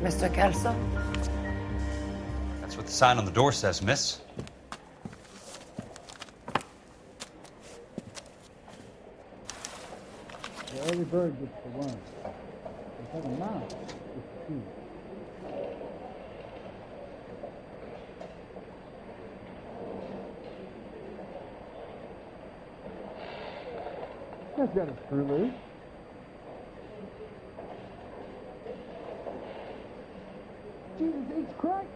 Mr. Kelso? That's what the sign on the door says, miss. The early bird gets the worm. The second mouse gets the seed. That's got a screw loose. Jesus H. Christ!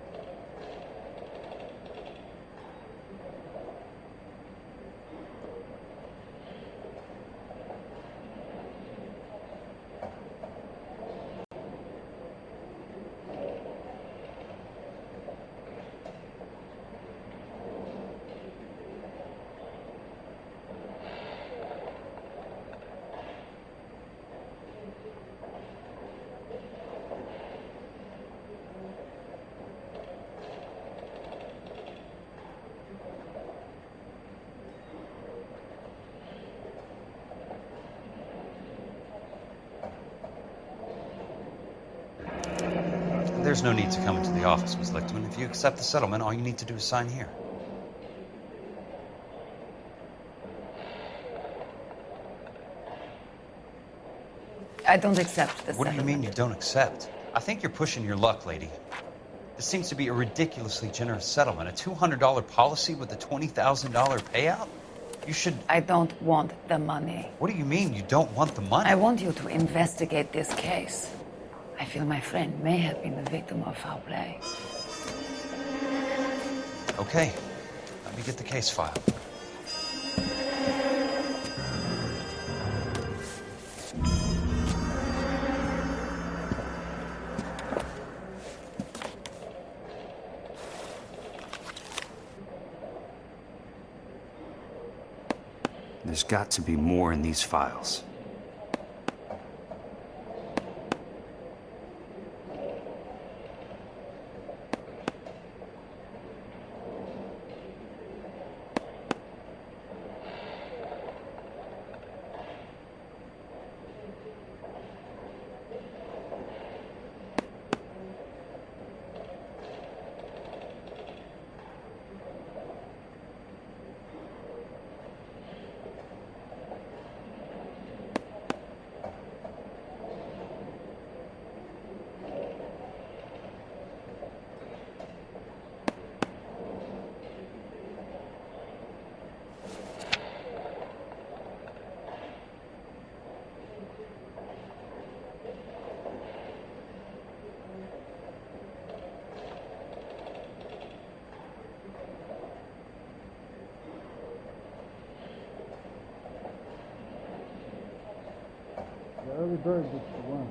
There's no need to come into the office, Miss Lichtman. If you accept the settlement, all you need to do is sign here. I don't accept the What do you mean you settlement. don't accept? I think you're pushing your luck, lady. This seems to be a ridiculously generous settlement. A $200 policy with a $20,000 payout? You should... I don't want the money. What do you mean you don't want the money? I want you to investigate this case. I feel my friend may have been the victim of foul play. Okay. Let me get the case filed. There's got to be more in these files. The early bird gets the worm.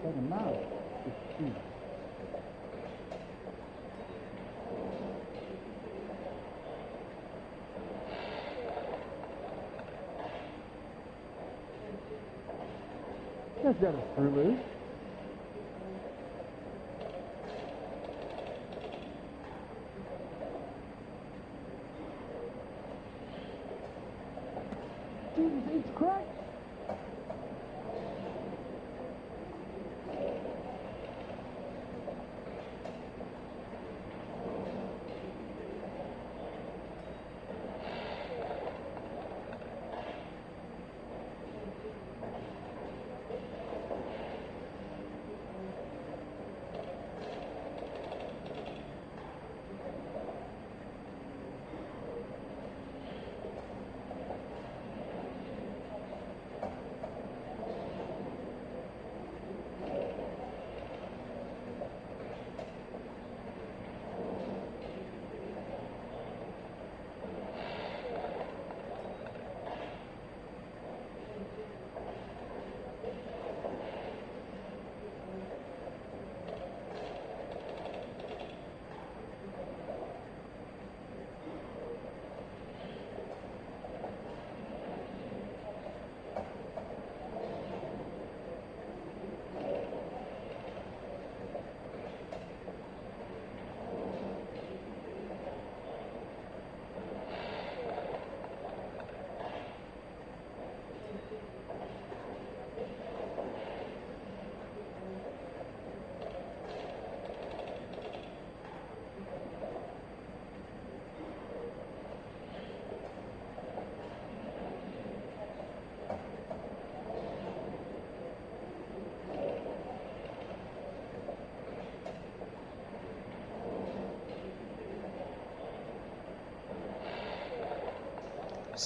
The second mouse gets the seed. That's got a screw loose. Jesus H. Christ!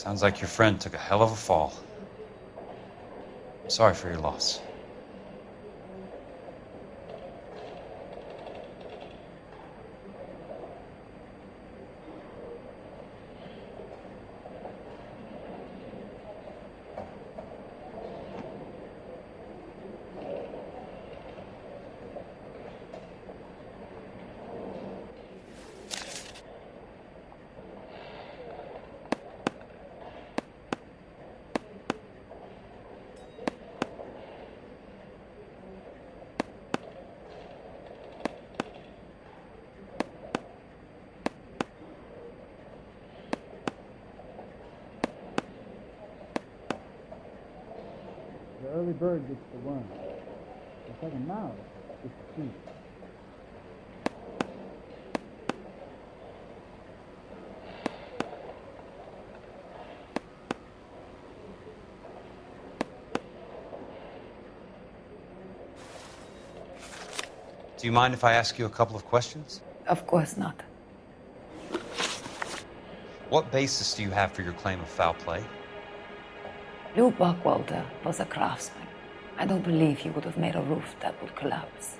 Sounds like your friend took a hell of a fall. I'm sorry for your loss. The early bird gets the worm. The second mouse gets the seed. Do you mind if I ask you a couple of questions? Of course not. What basis do you have for your claim of foul play? Lou Buckwalter was a craftsman. I don't believe he would have made a roof that would collapse.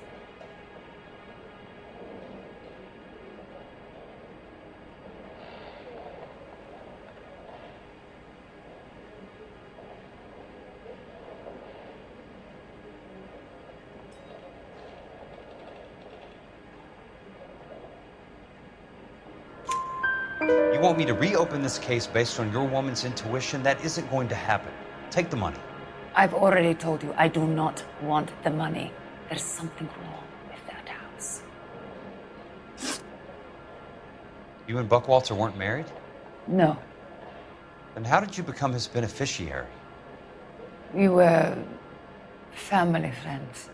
You want me to reopen this case based on your woman's intuition? That isn't going to happen. Take the money. I've already told you I do not want the money. There's something wrong with that house. You and Buckwalter weren't married? No, Then how did you become his beneficiary? we were family friends.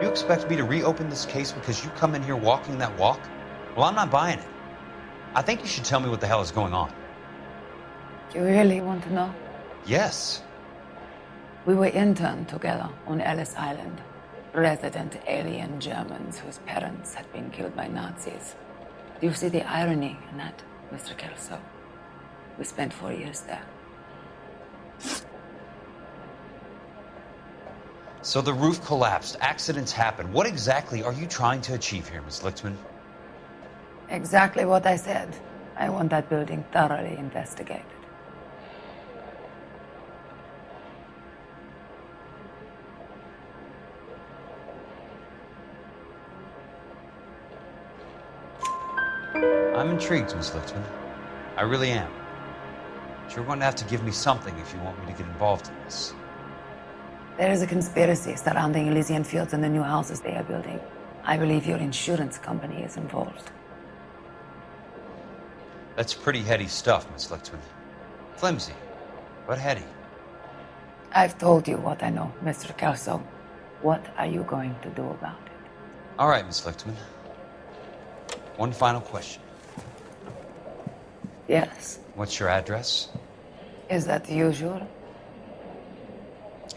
You expect me to reopen this case because you come in here walking that walk? Well, I'm not buying it. I think you should tell me what the hell is going on. You really want to know? Yes. We were interned together on Ellis Island. Resident alien Germans whose parents had been killed by Nazis. Do you see the irony in that, Mr. Kelso? We spent 4 years there. So the roof collapsed, accidents happen. What exactly are you trying to achieve here, Miss Lichtman? Exactly what I said. I want that building thoroughly investigated. I'm intrigued, Miss Lichtman. I really am. But you're going to have to give me something if you want me to get involved in this. There is a conspiracy surrounding Elysian Fields and the new houses they are building. I believe your insurance company is involved. That's pretty heady stuff, Miss Lichtman. Flimsy, but heady. I've told you what I know, Mr. Kelso. What are you going to do about it? All right, Miss Lichtman. One final question. Yes. What's your address? Is that usual?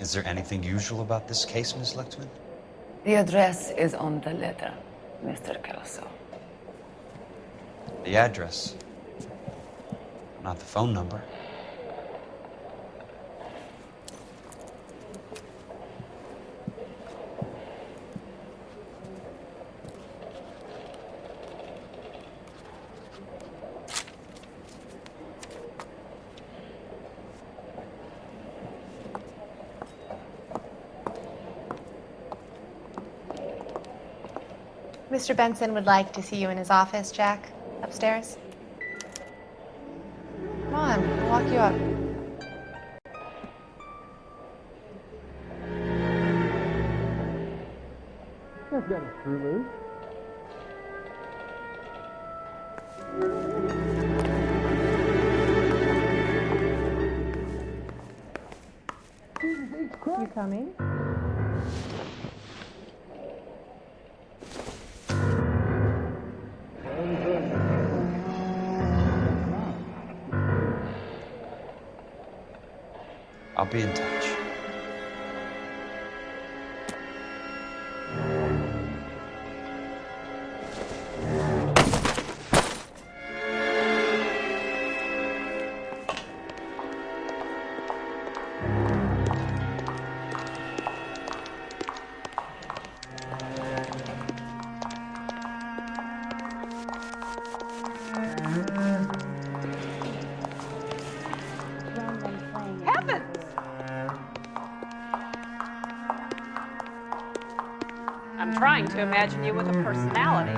Is there anything usual about this case, Miss Lichtman? The address is on the letter, Mr. Kelso. The address, not the phone number. Mr. Benson would like to see you in his office, Jack. Upstairs. Come on, I'll walk you up. That's got a screw loose. Jesus H. Christ. You coming? I'll be in touch. I'm trying to imagine you with a personality.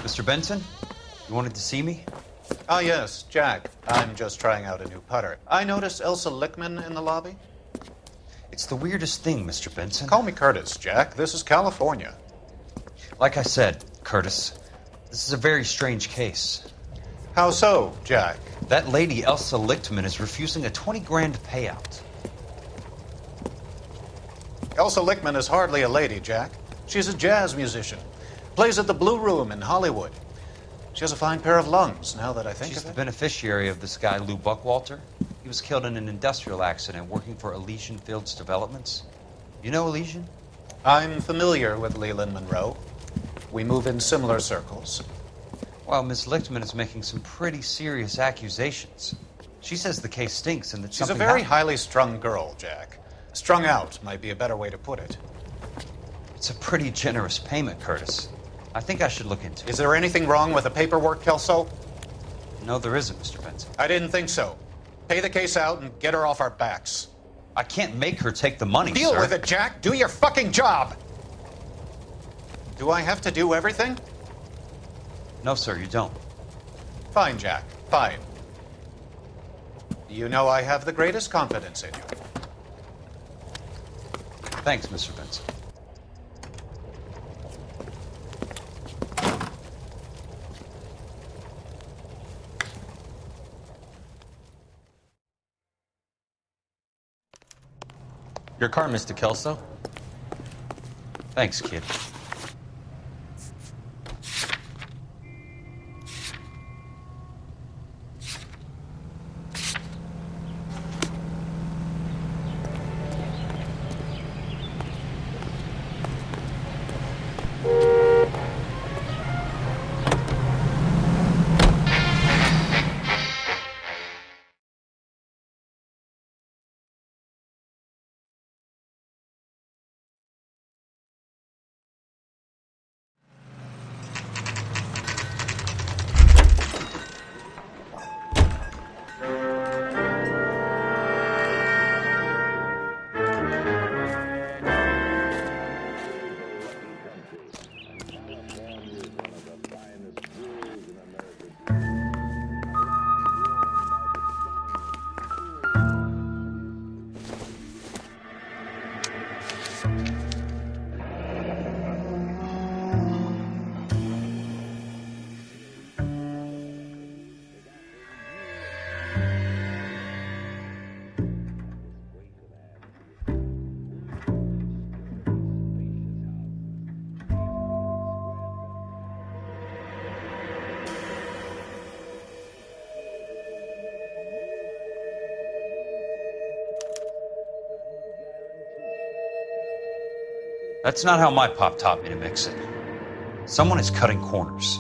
Mr. Benson, you wanted to see me? Ah, yes, Jack. I'm just trying out a new putter. I noticed Elsa Lickman in the lobby. It's the weirdest thing, Mr. Benson. Call me Curtis, Jack. This is California. Like I said, Curtis, this is a very strange case. How so, Jack? That lady, Elsa Lichtman, is refusing a 20 grand payout. Elsa Lickman is hardly a lady, Jack. She's a jazz musician. Plays at the Blue Room in Hollywood. She has a fine pair of lungs, now that I think She's of the it. beneficiary of this guy, Lou Buckwalter. He was killed in an industrial accident working for Elysian Fields Developments. You know Elysian? I'm familiar with Leland Monroe. We move in similar circles. Well, Miss Lichtman is making some pretty serious accusations. She says the case stinks and that She's a something very happened. highly strung girl, Jack. Strung out might be a better way to put it. It's a pretty generous payment, Curtis. I think I should look into it. Is there anything wrong with the paperwork, Kelso? No, there isn't, Mr. Benson. I didn't think so. Pay the case out and get her off our backs. I can't make her take the money, Deal sir. with it, Jack. Do your fucking job. Do I have to do everything? No, sir, you don't. Fine, Jack. Fine. You know I have the greatest confidence in you. Thanks, Mr. Benson. Your car, Mr. Kelso. Thanks, kid. That's not how my pop taught me to mix it. Someone is cutting corners.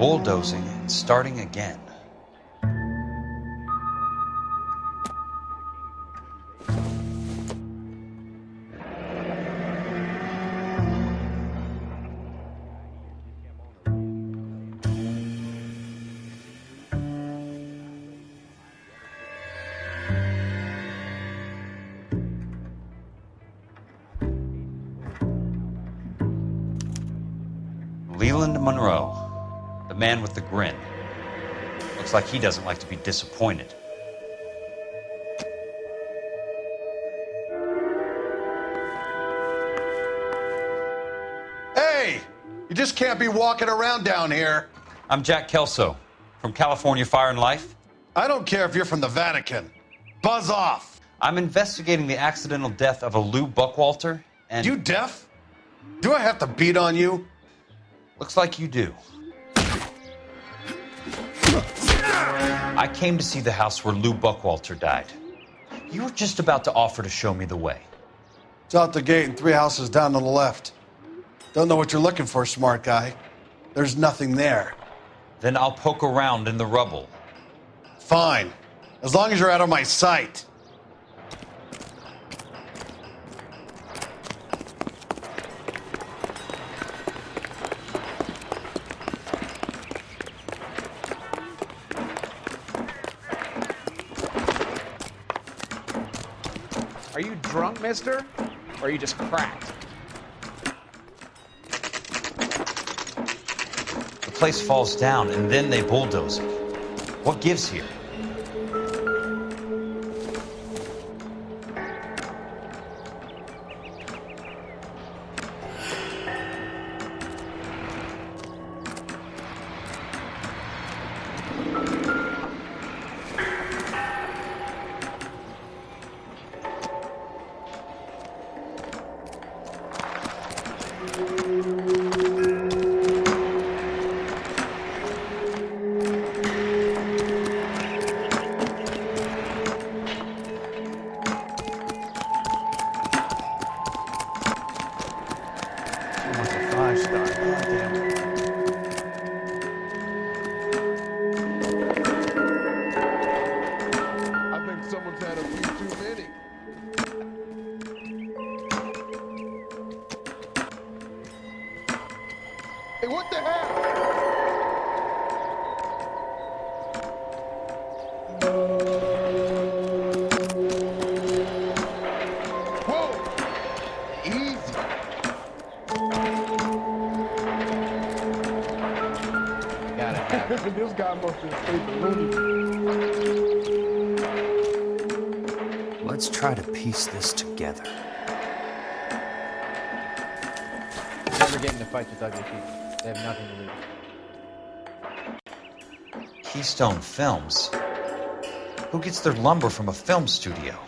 Bulldozing and starting again. Leland Monroe, the man with the grin. Looks like he doesn't like to be disappointed. Hey! You just can't be walking around down here. I'm Jack Kelso from California Fire and Life. I don't care if you're from the Vatican. Buzz off! I'm investigating the accidental death of a Lou Buckwalter, and... You deaf? Do I have to beat on you? Looks like you do. I came to see the house where Lou Buckwalter died. You were just about to offer to show me the way. It's out the gate and 3 houses down on the left. Don't know what you're looking for, smart guy. There's nothing there. Then I'll poke around in the rubble. Fine. As long as you're out of my sight. Are you drunk, mister? Or are you just cracked? The place falls down, and then they bulldoze it. What gives here? Hey, what the hell? Whoa! Easy. Gotta have it. This guy must have stayed the loony. Let's try to piece this together. Never get into fights with ugly people. They have nothing to lose. Keystone Films? Who gets their lumber from a film studio?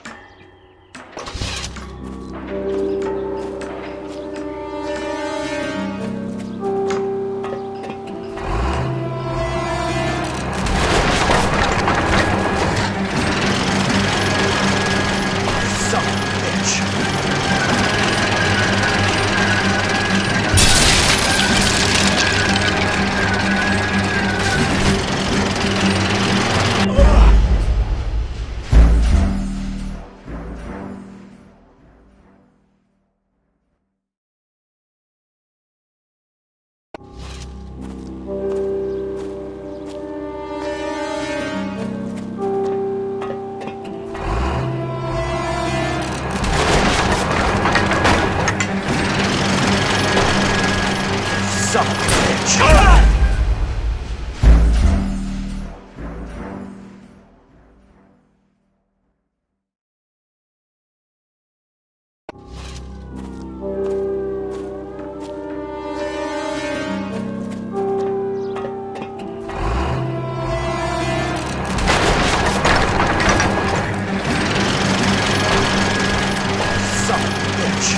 Son of a bitch. Son of a bitch. Son of a bitch.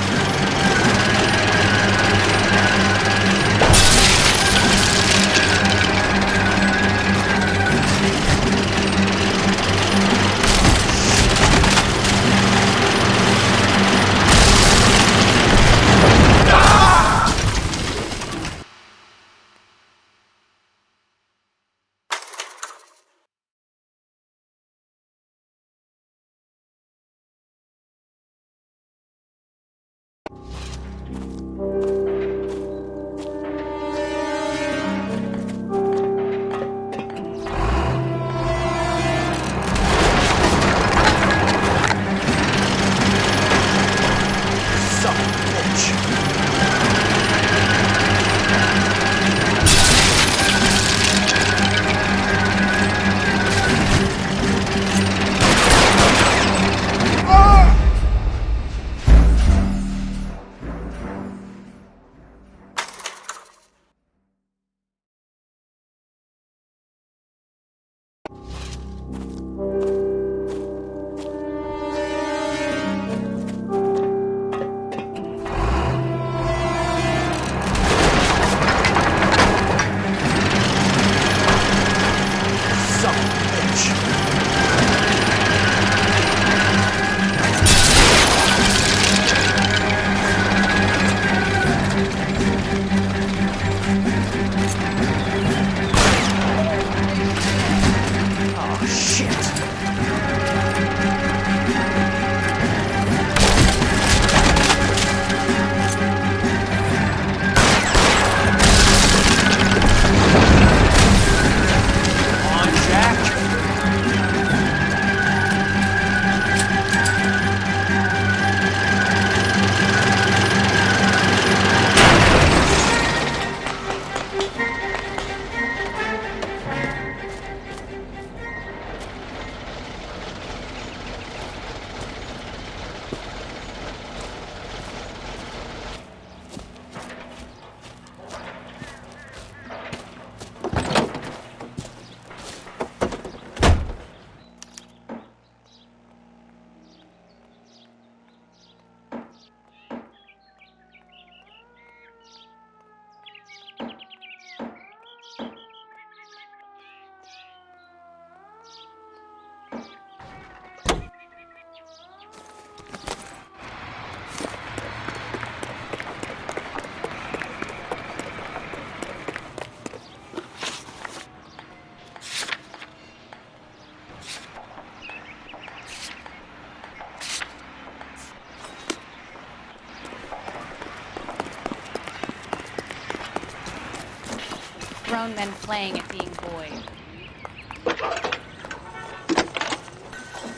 grown men playing at being boys.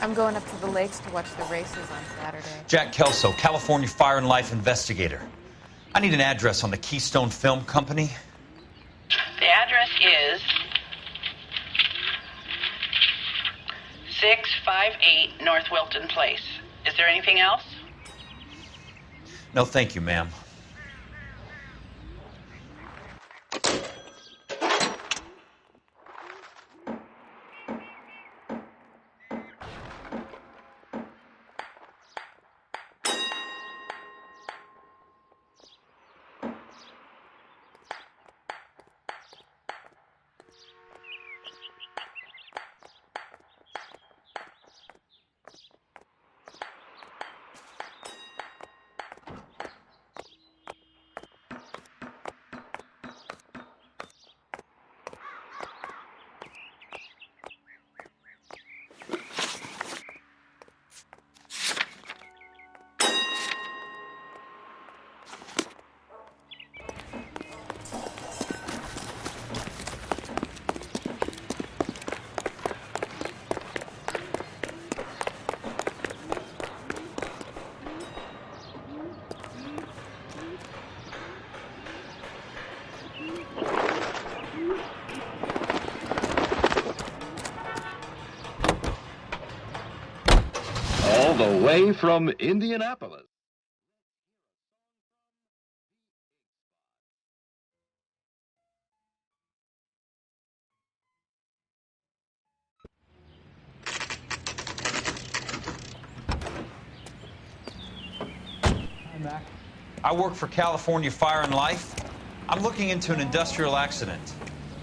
I'm going up to the lakes to watch the races on Saturday. Jack Kelso, California Fire and Life investigator. I need an address on the Keystone Film Company. The address is 658 North Wilton Place. Is there anything else? No, thank you, ma'am. All the way from Indianapolis. Hi, Mac. I work for California Fire and Life. I'm looking into an industrial accident.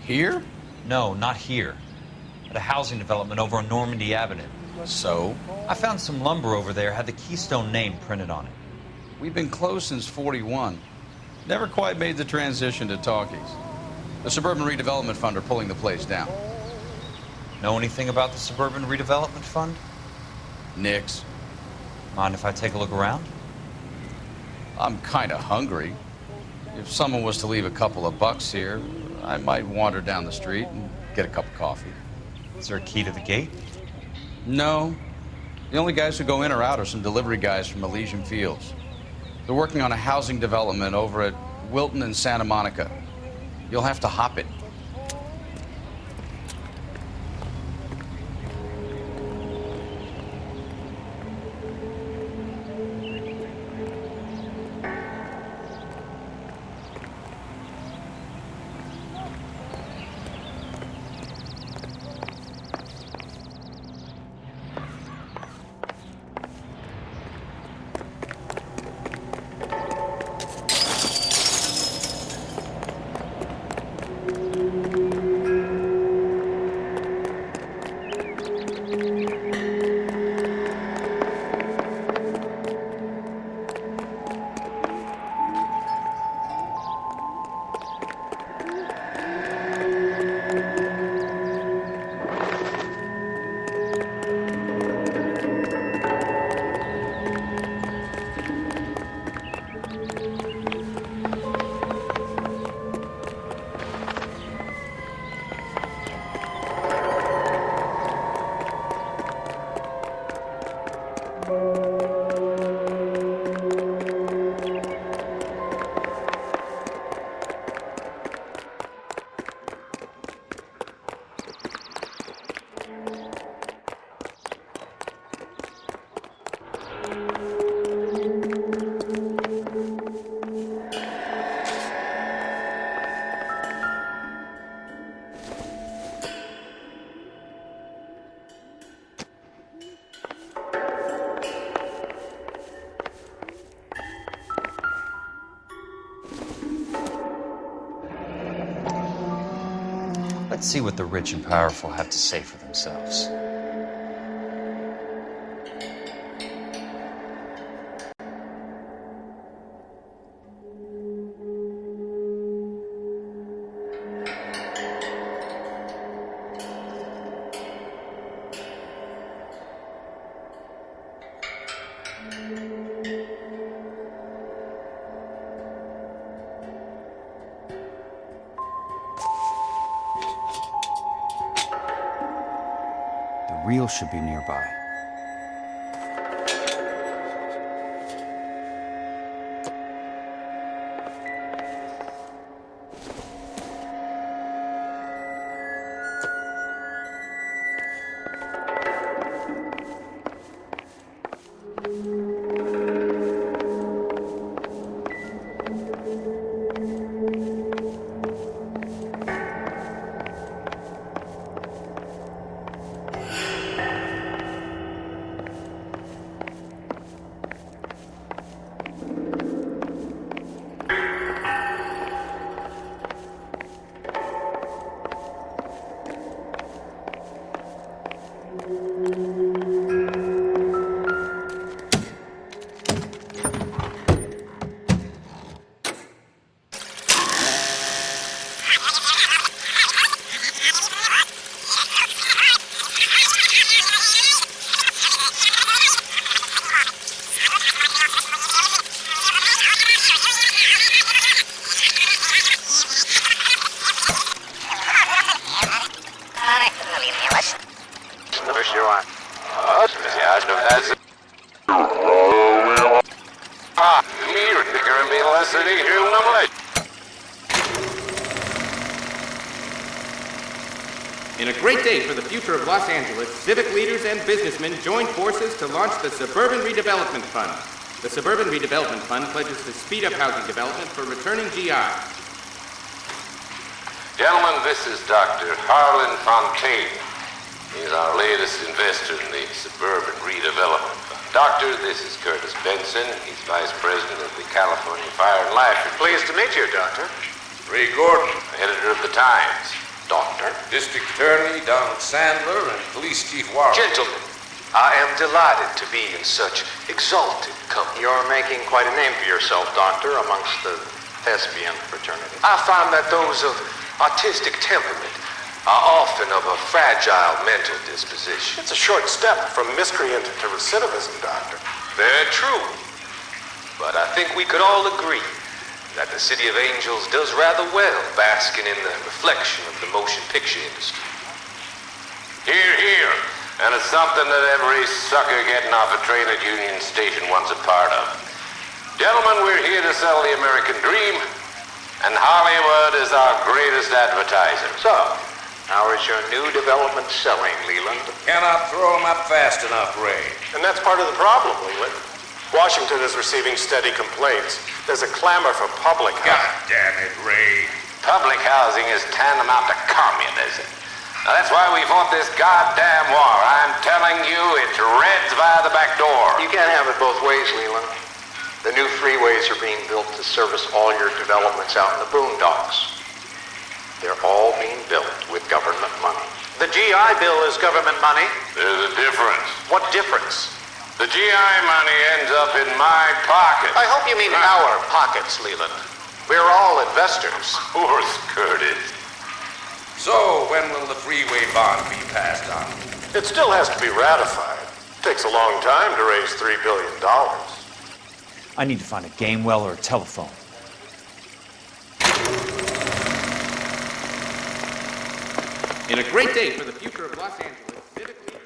Here? No, not here. At a housing development over on Normandy Avenue. So? I found some lumber over there, had the Keystone name printed on it. We've been closed since '41. Never quite made the transition to talkies. The Suburban Redevelopment Fund are pulling the place down. Know anything about the Suburban Redevelopment Fund? Nix. Mind if I take a look around? I'm kind of hungry. If someone was to leave a couple of bucks here, I might wander down the street and get a cup of coffee. Is there a key to the gate? No. The only guys who go in or out are some delivery guys from Elysian Fields. They're working on a housing development over at Wilton and Santa Monica. You'll have to hop it. Let's see what the rich and powerful have to say for themselves. Real should be nearby. In a great day for the future of Los Angeles, civic leaders and businessmen joined forces to launch the Suburban Redevelopment Fund. The Suburban Redevelopment Fund pledges to speed up housing development for returning GIs. Gentlemen, this is Dr. Harlan Fontaine. He's our latest investor in the Suburban Redevelopment Fund. Doctor, this is Curtis Benson. He's Vice President of the California Fire and Life. Pleased to meet you, Doctor. Ray Gordon, editor of the Times. Doctor. District Attorney Donald Sandler and Police Chief Warren. Gentlemen, I am delighted to be in such exalted company. You're making quite a name for yourself, Doctor, amongst the thespian fraternity. I find that those of artistic temperament are often of a fragile mental disposition. It's a short step from miscreant to recidivism, Doctor. Very true. But I think we could all agree that the City of Angels does rather well basking in the reflection of the motion picture industry. Hear, hear. And it's something that every sucker getting off a train at Union Station wants a part of. Gentlemen, we're here to sell the American dream, and Hollywood is our greatest advertiser. So, how is your new development selling, Leland? Cannot throw them up fast enough, Ray. And that's part of the problem, Leland. Washington is receiving steady complaints. There's a clamor for public housing. God damn it, Ray. Public housing is tantamount to communism. Now, that's why we fought this goddamn war. I'm telling you, it's Reds via the back door. You can't have it both ways, Leland. The new freeways are being built to service all your developments out in the boondocks. They're all being built with government money. The GI Bill is government money. There's a difference. What difference? The GI money ends up in my pocket. I hope you mean our pockets, Leland. We're all investors. Poor Curtis. So, when will the freeway bond be passed on? It still has to be ratified. It takes a long time to raise $3 billion. I need to find a game well or a telephone. In a great day for the future of Los Angeles, civic leaders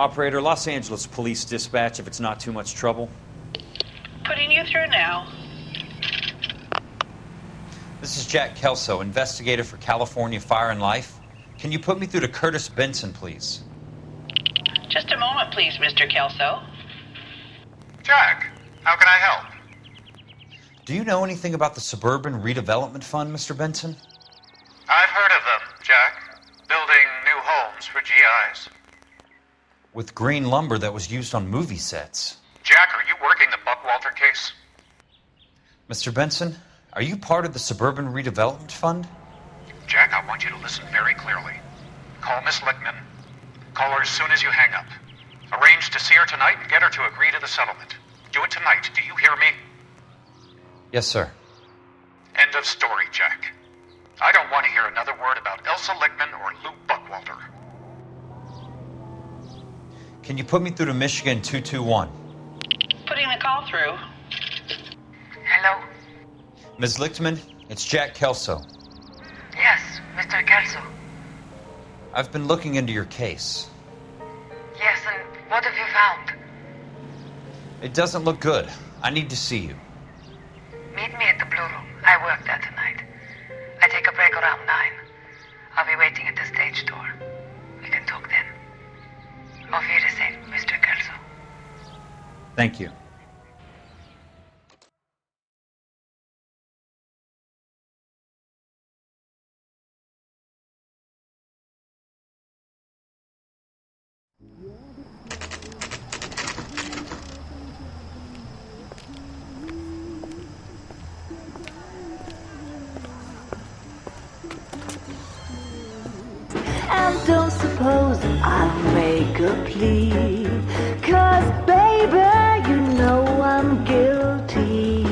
Operator, Los Angeles Police Dispatch, if it's not too much trouble. Putting you through now. This is Jack Kelso, investigator for California Fire and Life. Can you put me through to Curtis Benson, please? Just a moment, please, Mr. Kelso. Jack, how can I help? Do you know anything about the Suburban Redevelopment Fund, Mr. Benson? I've heard of them, Jack. Building new homes for GIs. With green lumber that was used on movie sets. Jack, are you working the Buckwalter case? Mr. Benson, are you part of the Suburban Redevelopment Fund? Jack, I want you to listen very clearly. Call Miss Lickman. Call her as soon as you hang up. Arrange to see her tonight and get her to agree to the settlement. Do it tonight. Do you hear me? Yes, sir. End of story, Jack. I don't want to hear another word about Elsa Lickman or Lou Buckwalter. Can you put me through to Michigan 221? Putting the call through. Hello? Ms. Lichtman, it's Jack Kelso. Yes, Mr. Kelso. I've been looking into your case. Yes, and what have you found? It doesn't look good. I need to see you. Meet me at the Blue Room. I work there tonight. I take a break around 9. I'll be waiting at the stage door. We can talk then. Auf Wiedersehen, Mr. Kelso. Thank you. And don't suppose I'll make a plea, 'cause baby, you know I'm guilty.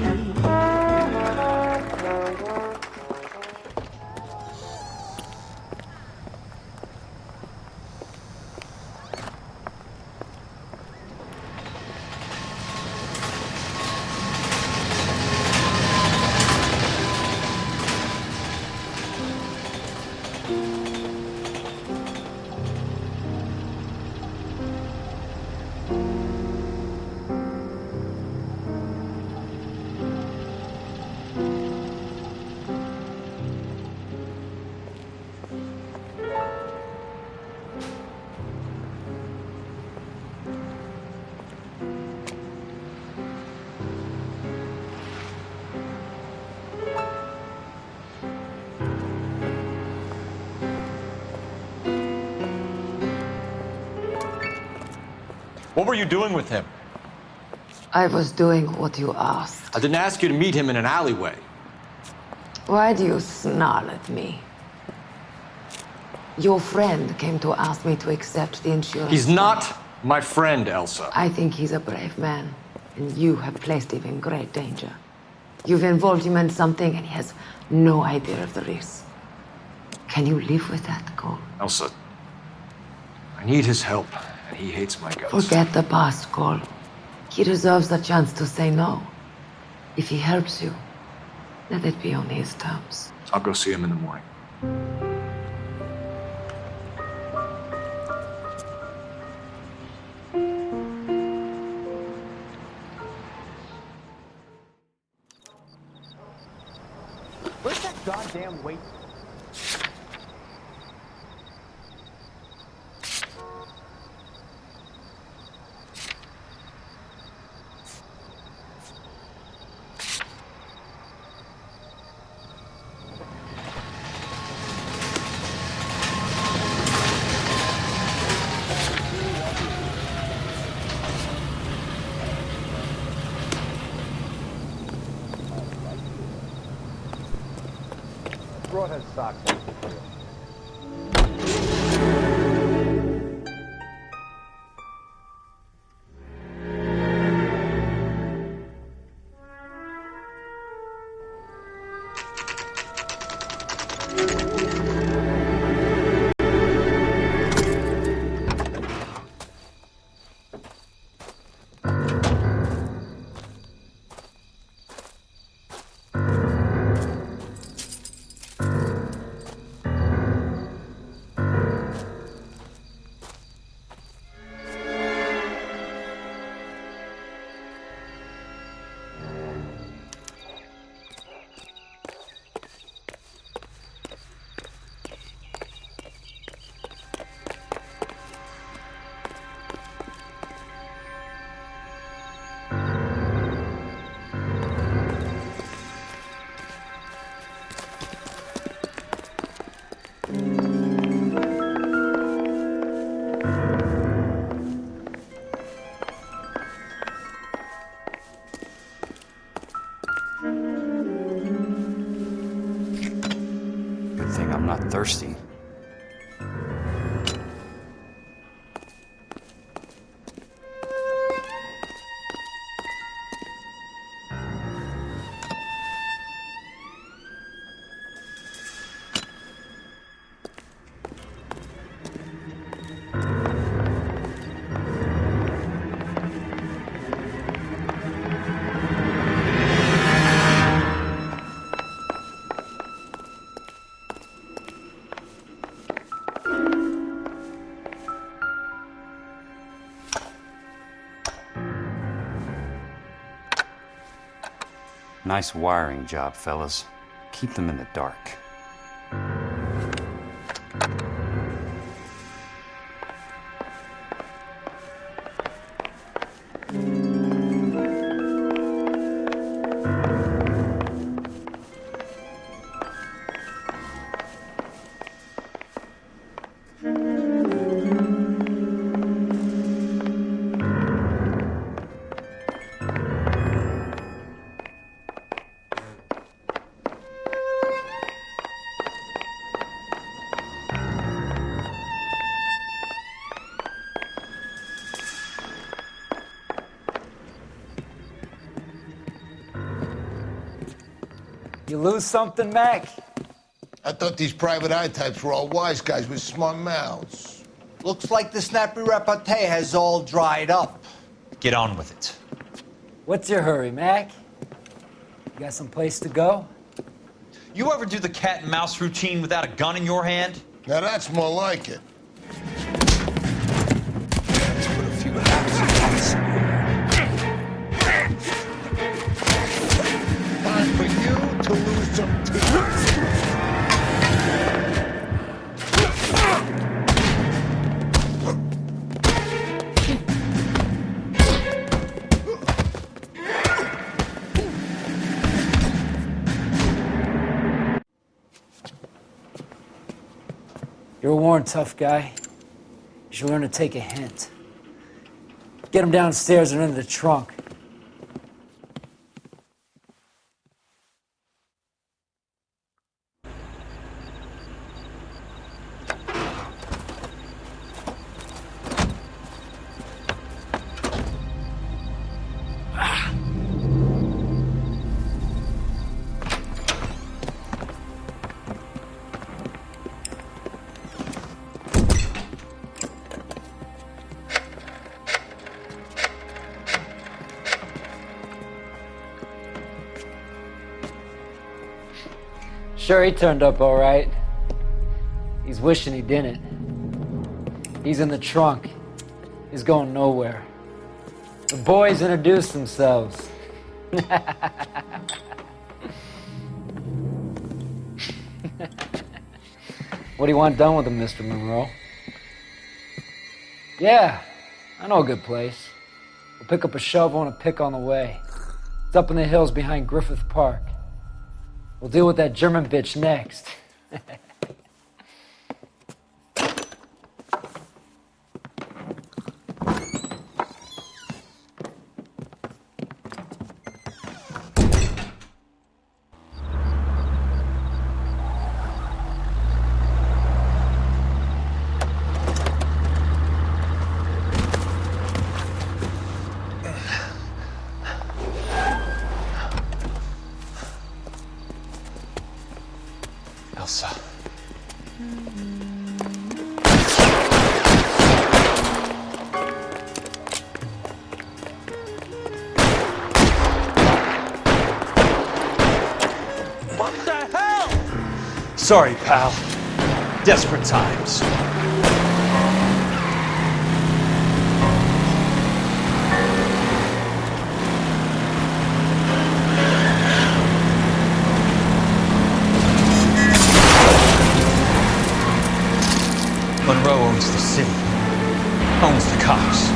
What were you doing with him? I was doing what you asked. I didn't ask you to meet him in an alleyway. Why do you snarl at me? Your friend came to ask me to accept the insurance. He's not my friend, Elsa. I think he's a brave man, and you have placed him in great danger. You've involved him in something, and he has no idea of the risk. Can you live with that, Cole? Elsa, I need his help, and he hates my guts. Forget the past, Cole. He deserves the chance to say no. If he helps you, let it be on his terms. I'll go see him in the morning. Where's that goddamn weight? Broadhead socks. Good thing I'm not thirsty. Nice wiring job, fellas. Keep them in the dark. You lose something, Mac? I thought these private eye types were all wise guys with smart mouths. Looks like the snappy repartee has all dried up. Get on with it. What's your hurry, Mac? You got some place to go? You ever do the cat and mouse routine without a gun in your hand? Now that's more like it. Let's put a few laps in this. Time for you to lose some teeth. You're a worn, tough guy. You should learn to take a hint. Get him downstairs and into the trunk. Sure, he turned up all right. He's wishing he didn't. He's in the trunk. He's going nowhere. The boys introduced themselves. What do you want done with him, Mr. Monroe? Yeah, I know a good place. We'll pick up a shovel and a pick on the way. It's up in the hills behind Griffith Park. We'll deal with that German bitch next. Elsa. What the hell? Sorry, pal. Desperate times. Monroe owns the city, owns the cops.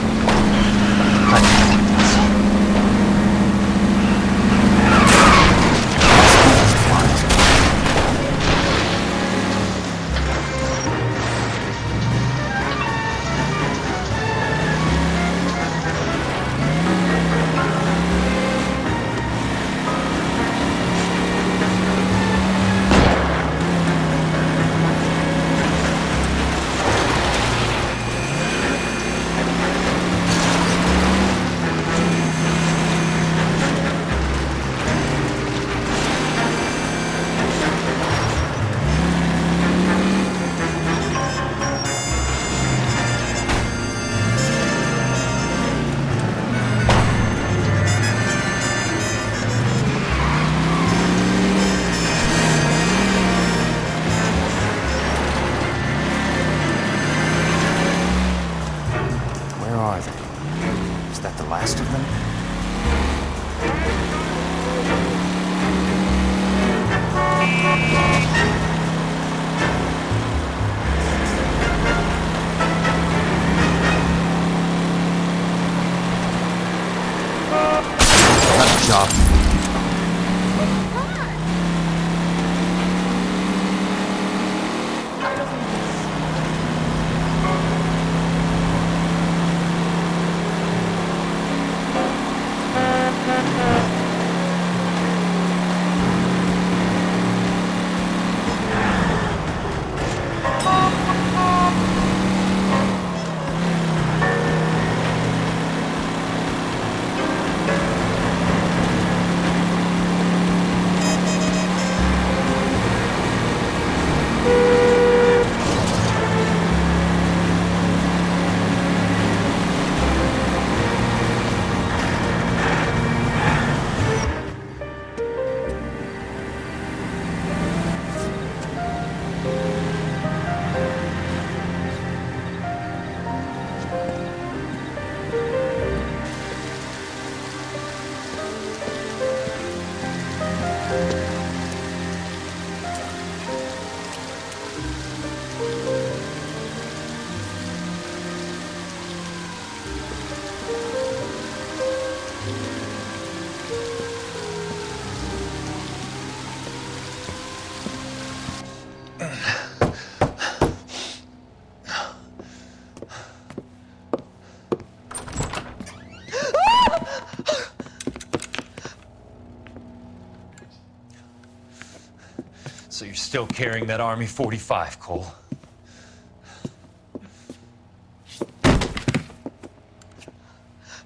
still carrying that Army 45, Cole.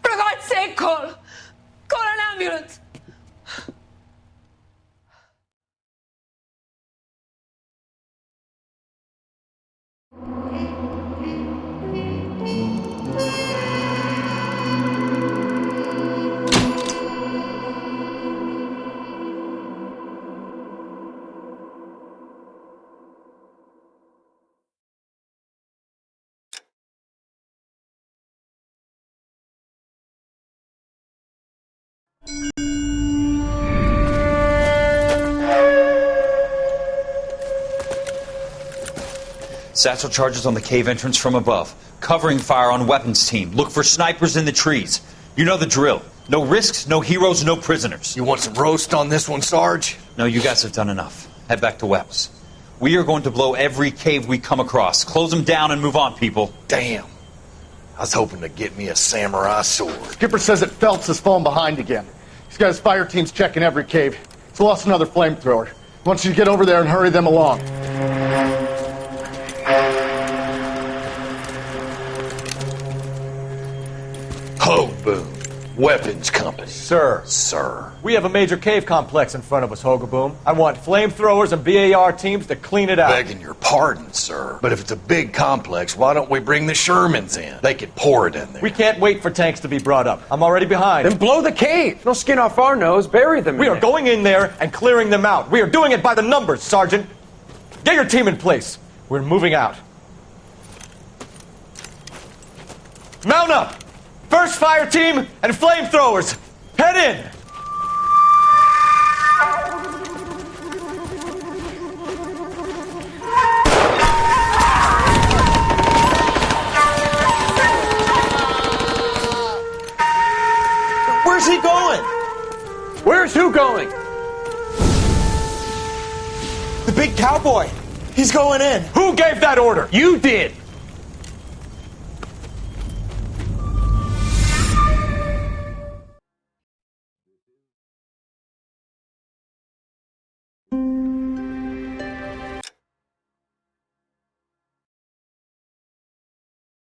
For God's sake, Cole! Call an ambulance! Satchel charges on the cave entrance from above. Covering fire on weapons team. Look for snipers in the trees. You know the drill. No risks, no heroes, no prisoners. You want some roast on this one, Sarge? No, you guys have done enough. Head back to Webb's. We are going to blow every cave we come across. Close them down and move on, people. Damn. I was hoping to get me a samurai sword. Skipper says that Phelps has fallen behind again. He's got his fire teams checking every cave. He's lost another flamethrower. He wants you to get over there and hurry them along. Hogaboom. Weapons Company. Sir. Sir. We have a major cave complex in front of us, Hogaboom. I want flamethrowers and BAR teams to clean it out. Begging your pardon, sir. But if it's a big complex, why don't we bring the Shermans in? They could pour it in there. We can't wait for tanks to be brought up. I'm already behind. Then blow the cave. No skin off our nose. Bury them. We are going in there and clearing them out. We are doing it by the numbers, Sergeant. Get your team in place. We're moving out. Mount up! First fire team and flamethrowers! Head in! Where's he going? Where's who going? The big cowboy. He's going in. Who gave that order? You did.